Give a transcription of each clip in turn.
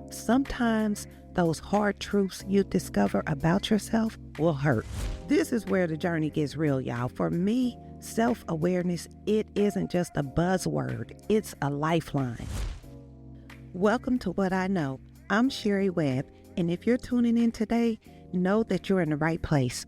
Sometimes those hard truths you discover about yourself will hurt. This is where the journey gets real, y'all. For me, self-awareness, it isn't just a buzzword, it's a lifeline. Welcome to What I Know. I'm Sherry Webb, and if you're tuning in today, know that you're in the right place.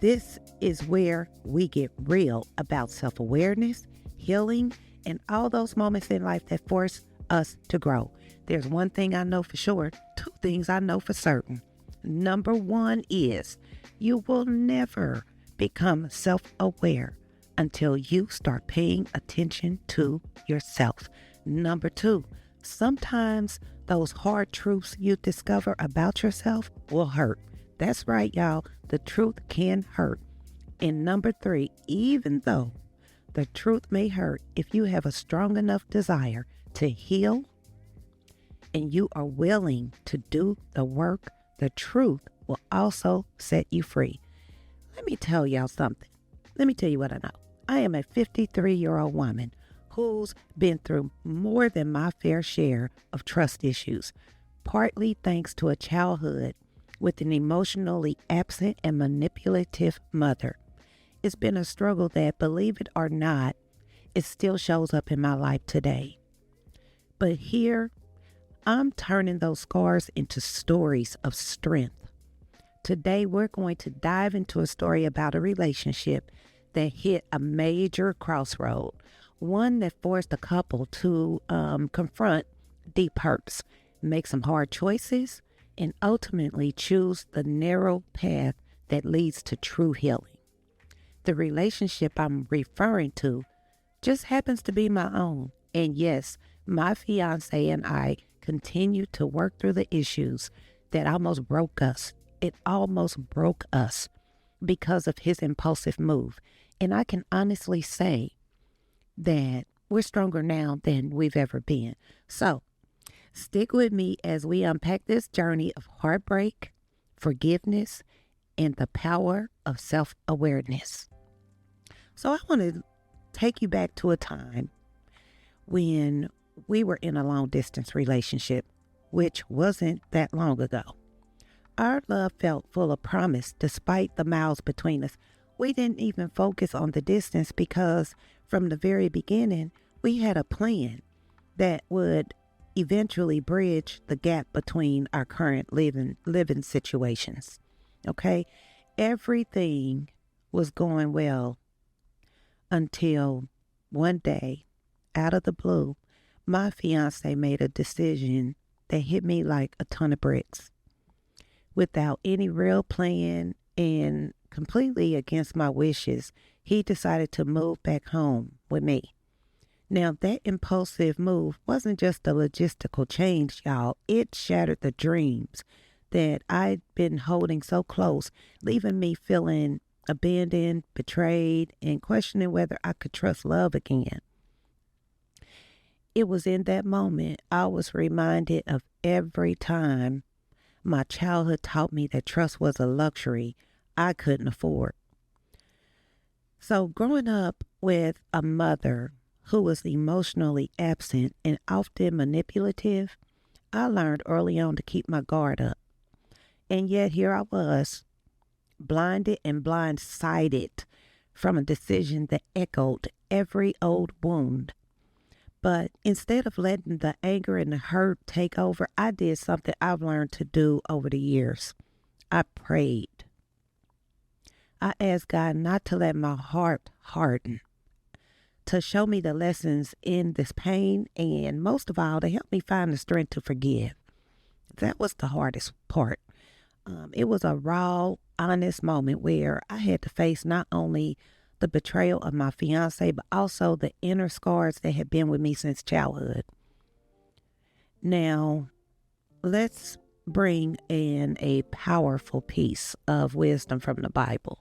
This is where we get real about self-awareness, healing, and all those moments in life that force us to grow. There's one thing I know for sure, two things I know for certain. Number one is you will never become self-aware until you start paying attention to yourself. Number two, sometimes those hard truths you discover about yourself will hurt. That's right, y'all. The truth can hurt. And number three, even though the truth may hurt, if you have a strong enough desire to heal and you are willing to do the work, the truth will also set you free. Let me tell y'all something. Let me tell you what I know. I am a 53-year-old woman who's been through more than my fair share of trust issues, partly thanks to a childhood with an emotionally absent and manipulative mother. It's been a struggle that, believe it or not, it still shows up in my life today. But here, I'm turning those scars into stories of strength. Today, we're going to dive into a story about a relationship that hit a major crossroad, one that forced a couple to confront deep hurts, make some hard choices, and ultimately choose the narrow path that leads to true healing. The relationship I'm referring to just happens to be my own. And yes, my fiance and I continue to work through the issues that almost broke us. It almost broke us because of his impulsive move. And I can honestly say that we're stronger now than we've ever been. So stick with me as we unpack this journey of heartbreak, forgiveness, and the power of self-awareness. So I want to take you back to a time when we were in a long-distance relationship, which wasn't that long ago. Our love felt full of promise despite the miles between us. We didn't even focus on the distance because from the very beginning, we had a plan that would eventually bridge the gap between our current living situations. Okay? Everything was going well until one day, out of the blue, my fiance made a decision that hit me like a ton of bricks. Without any real plan and completely against my wishes, he decided to move back home with me. Now, that impulsive move wasn't just a logistical change, y'all. It shattered the dreams that I'd been holding so close, leaving me feeling abandoned, betrayed, and questioning whether I could trust love again. It was in that moment I was reminded of every time my childhood taught me that trust was a luxury I couldn't afford. So growing up with a mother who was emotionally absent and often manipulative, I learned early on to keep my guard up. And yet here I was, blinded and blindsided from a decision that echoed every old wound. But instead of letting the anger and the hurt take over, I did something I've learned to do over the years. I prayed. I asked God not to let my heart harden, to show me the lessons in this pain, and most of all, to help me find the strength to forgive. That was the hardest part. It was a raw, honest moment where I had to face not only the betrayal of my fiance, but also the inner scars that had been with me since childhood. Now, let's bring in a powerful piece of wisdom from the Bible.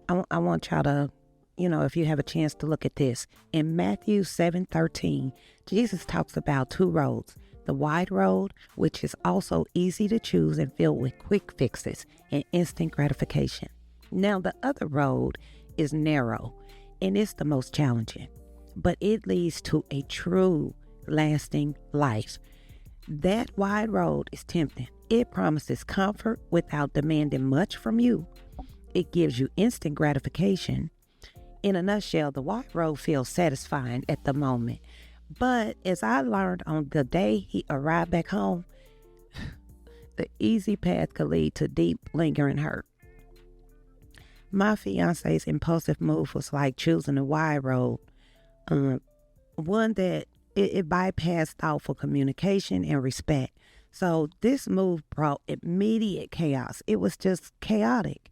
I want y'all to, if you have a chance to look at this. In Matthew 7:13, Jesus talks about two roads. The wide road, which is also easy to choose and filled with quick fixes and instant gratification. Now, the other road is narrow, and it's the most challenging, but it leads to a true lasting life. That wide road is tempting. It promises comfort without demanding much from you. It gives you instant gratification. In a nutshell, the wide road feels satisfying at the moment. But as I learned on the day he arrived back home, the easy path could lead to deep, lingering hurt. My fiance's impulsive move was like choosing a wide road, one that it bypassed thoughtful communication and respect. So this move brought immediate chaos. It was just chaotic.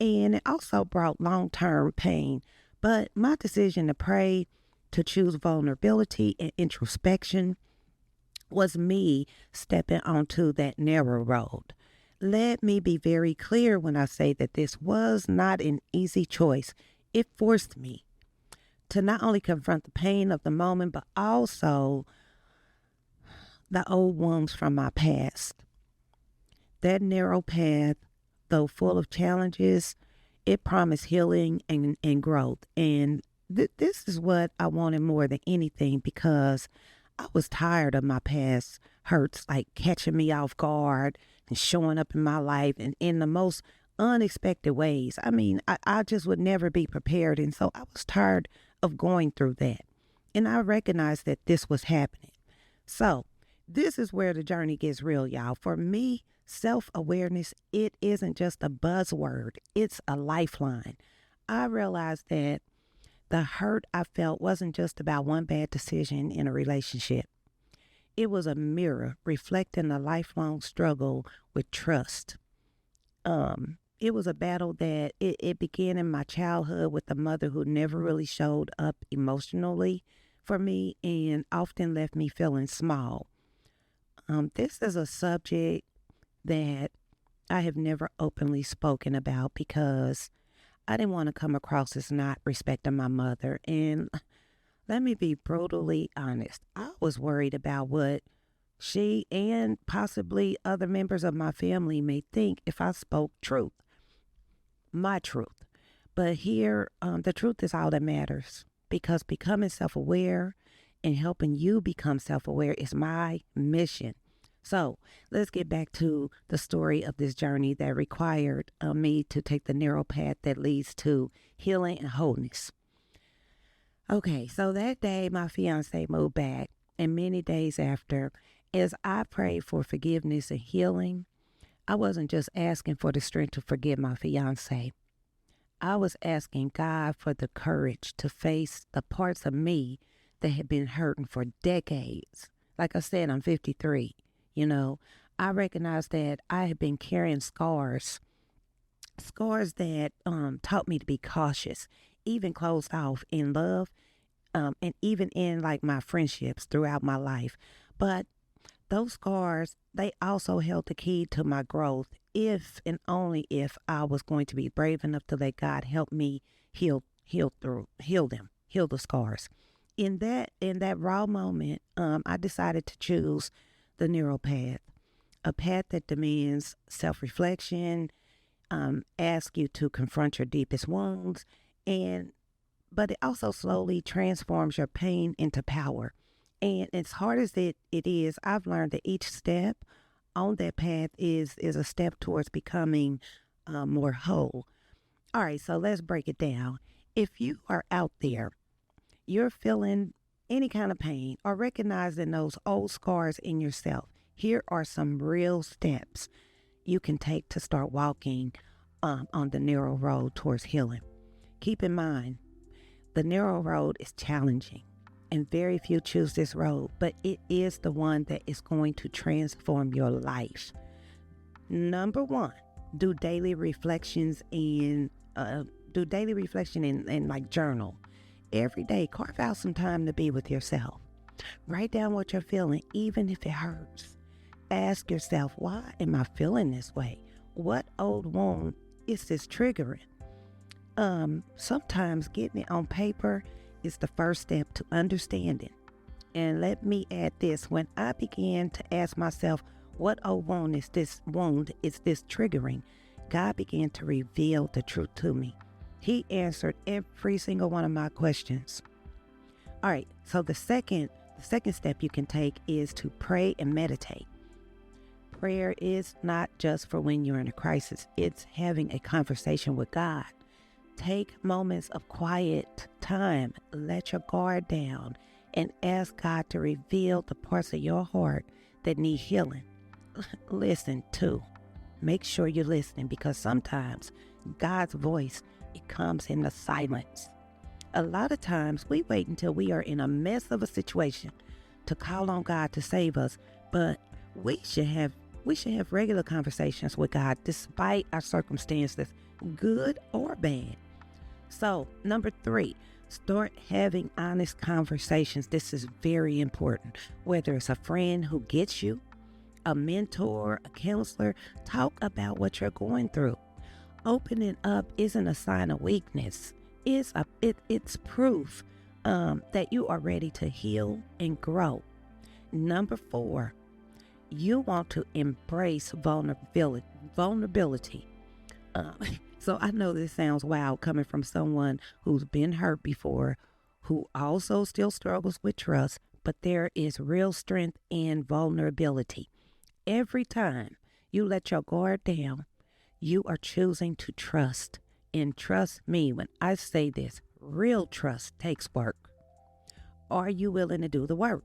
And it also brought long-term pain. But my decision to pray, to choose vulnerability and introspection, was me stepping onto that narrow road. Let me be very clear when I say that this was not an easy choice. It forced me to not only confront the pain of the moment, but also the old wounds from my past. That narrow path, though full of challenges, it promised healing and growth. And this is what I wanted more than anything, because I was tired of my past hurts, like catching me off guard and showing up in my life and in the most unexpected ways. I mean, I just would never be prepared. And so I was tired of going through that. And I recognized that this was happening. So this is where the journey gets real, y'all. For me, self-awareness, it isn't just a buzzword. It's a lifeline. I realized that the hurt I felt wasn't just about one bad decision in a relationship. It was a mirror reflecting a lifelong struggle with trust. It was a battle that it began in my childhood with a mother who never really showed up emotionally for me and often left me feeling small. This is a subject that I have never openly spoken about because I didn't want to come across as not respecting my mother. And let me be brutally honest. I was worried about what she and possibly other members of my family may think if I spoke truth, my truth. But here, the truth is all that matters, because becoming self-aware and helping you become self-aware is my mission. So let's get back to the story of this journey that required me to take the narrow path that leads to healing and wholeness. Okay, so that day my fiance moved back, and many days after, as I prayed for forgiveness and healing, I wasn't just asking for the strength to forgive my fiance. I was asking God for the courage to face the parts of me that had been hurting for decades. Like I said, I'm 53. I recognized that I had been carrying scars that taught me to be cautious, even closed off in love, and even in like my friendships throughout my life. But those scars, they also held the key to my growth, if and only if I was going to be brave enough to let God help me heal the scars. In that raw moment, I decided to choose the narrow path, a path that demands self-reflection, ask you to confront your deepest wounds, but it also slowly transforms your pain into power. And as hard as it is, I've learned that each step on that path is a step towards becoming more whole. All right, so let's break it down. If you are out there, you're feeling any kind of pain or recognizing those old scars in yourself, here are some real steps you can take to start walking on the narrow road towards healing. Keep in mind, the narrow road is challenging, and very few choose this road, but it is the one that is going to transform your life. Number one, do daily reflections and like journal. Every day, carve out some time to be with yourself. Write down what you're feeling, even if it hurts. Ask yourself, why am I feeling this way? What old wound is this triggering? Sometimes getting it on paper is the first step to understanding. And let me add this, when I began to ask myself, what old wound is this triggering? God began to reveal the truth to me. He answered every single one of my questions. All right, so the second The second step you can take is to pray and meditate. Prayer is not just for when you're in a crisis. It's having a conversation with God. Take moments of quiet time, let your guard down, and ask God to reveal the parts of your heart that need healing. Listen too. Make sure you're listening, because sometimes God's voice, it comes in the silence. A lot of times we wait until we are in a mess of a situation to call on God to save us, but we should have regular conversations with God despite our circumstances, good or bad. So, number 3, start having honest conversations. This is very important. Whether it's a friend who gets you, a mentor, a counselor, talk about what you're going through. Opening up isn't a sign of weakness. It's proof that you are ready to heal and grow. Number 4, you want to embrace vulnerability. So I know this sounds wild coming from someone who's been hurt before, who also still struggles with trust, but there is real strength in vulnerability. Every time you let your guard down, you are choosing to trust. And trust me when I say this, real trust takes work. Are you willing to do the work?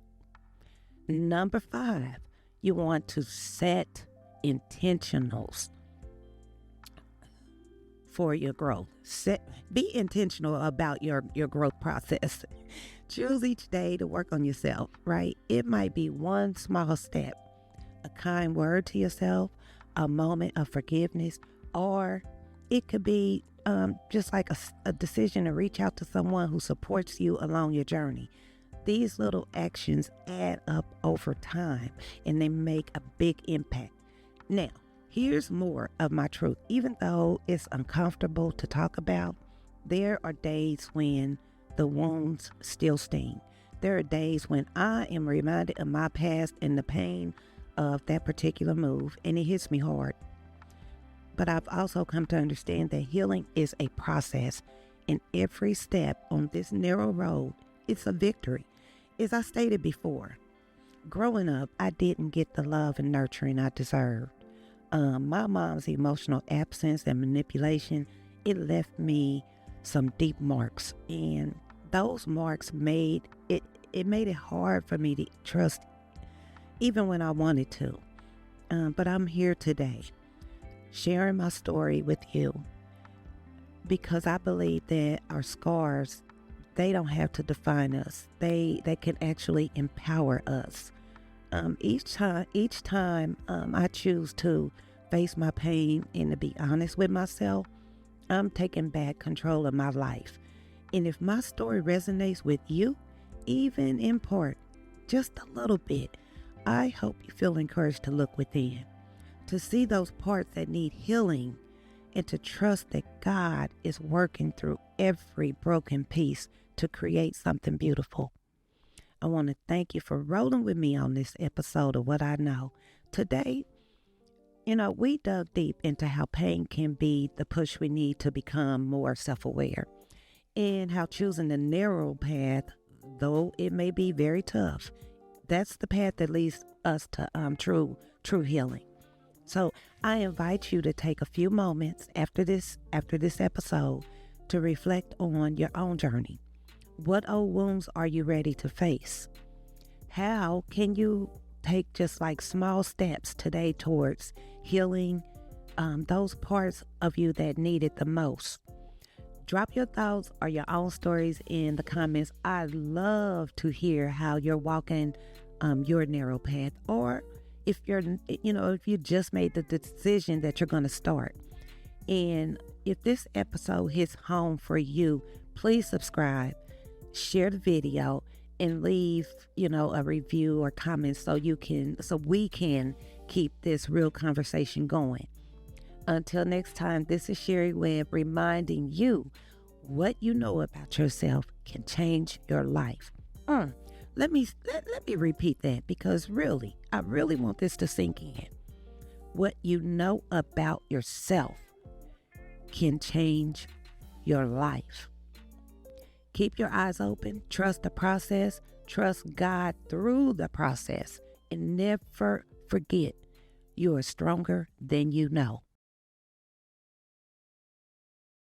Number 5, you want to set intentionals for your growth. Be intentional about your growth process. Choose each day to work on yourself, right? It might be one small step, a kind word to yourself, a moment of forgiveness, or it could be just like a decision to reach out to someone who supports you along your journey. These little actions add up over time and they make a big impact. Now, here's more of my truth. Even though it's uncomfortable to talk about, there are days when the wounds still sting. There are days when I am reminded of my past and the pain of that particular move, and it hits me hard. But I've also come to understand that healing is a process, and every step on this narrow road, it's a victory. As I stated before, growing up, I didn't get the love and nurturing I deserved. My mom's emotional absence and manipulation, it left me some deep marks, and those marks made it hard for me to trust even when I wanted to. But I'm here today sharing my story with you because I believe that our scars, they don't have to define us. They can actually empower us. Each time I choose to face my pain and to be honest with myself, I'm taking back control of my life. And if my story resonates with you, even in part, just a little bit, I hope you feel encouraged to look within, to see those parts that need healing, and to trust that God is working through every broken piece to create something beautiful. I want to thank you for rolling with me on this episode of What I Know. Today, we dug deep into how pain can be the push we need to become more self-aware, and how choosing the narrow path, though it may be very tough, that's the path that leads us to true healing. So I invite you to take a few moments after this episode to reflect on your own journey. What old wounds are you ready to face? How can you take just like small steps today towards healing those parts of you that need it the most? Drop your thoughts or your own stories in the comments. I'd love to hear how you're walking your narrow path, or if if you just made the decision that you're going to start. And if this episode hits home for you, please subscribe, share the video, and leave, a review or comment so we can keep this real conversation going. Until next time, this is Sherry Webb reminding you what you know about yourself can change your life. Let me repeat that, because I really want this to sink in. What you know about yourself can change your life. Keep your eyes open, trust the process, Trust God through the process and never forget you are stronger than you know.